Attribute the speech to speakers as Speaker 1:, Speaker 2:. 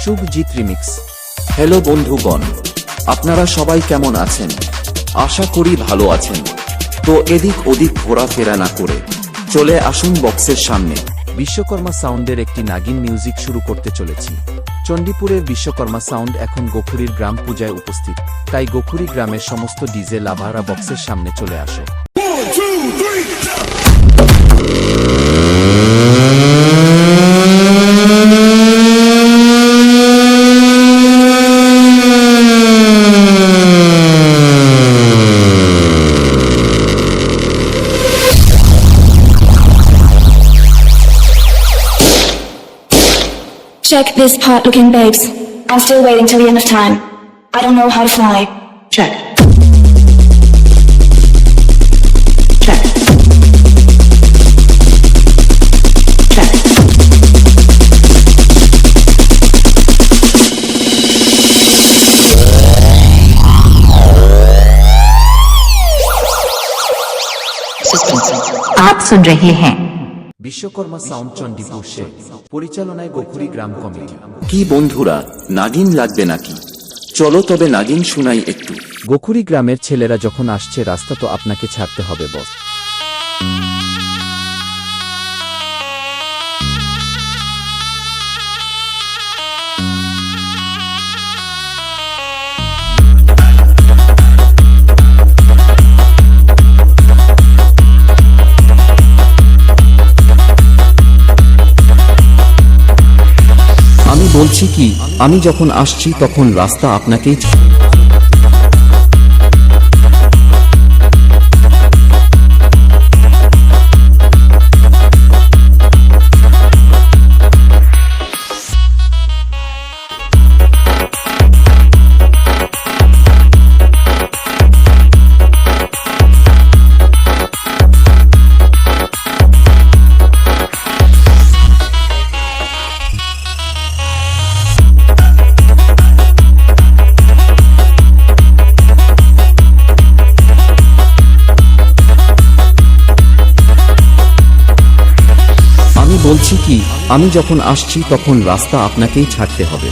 Speaker 1: Subhajit remix. Hello বন্ধুগণ, আপনারা সবাই কেমন আছেন? আশা করি ভালো আছেন। তো এদিক ওদিক ঘোরাফেরা না করে চলে আসুন বক্সের সামনে। বিশ্বকর্মা সাউন্ডের একটি নাগিন মিউজিক শুরু করতে চলেছি। চণ্ডীপুরের বিশ্বকর্মা সাউন্ড এখন গোখুরীর গ্রাম পূজায় উপস্থিত, তাই গোখুরী গ্রামের সমস্ত ডিজে লাভাররা বক্সের সামনে চলে আসে।
Speaker 2: Check this part, looking babes. I'm still waiting till the end of time. I don't know how to fly.
Speaker 3: Check. Check. Check.
Speaker 4: आप सुन रहे हैं
Speaker 1: বিশ্বকর্মা সাউন্ড চণ্ডীপুর সে পরিচালনায় গোখুরী গ্রাম কমিটি। কি বন্ধুরা, নাগিন লাগবে নাকি? চলো তবে নাগিন শুনাই একটু। গোখুরী গ্রামের ছেলেরা যখন আসছে, রাস্তা তো আপনাকে ছাড়তে হবে বস। বলছি কি, আমি যখন আসছি তখন রাস্তা আপনাকেই বলছি কি, আমি যখন আসছি তখন রাস্তা আপনাকেই ছাড়তে হবে।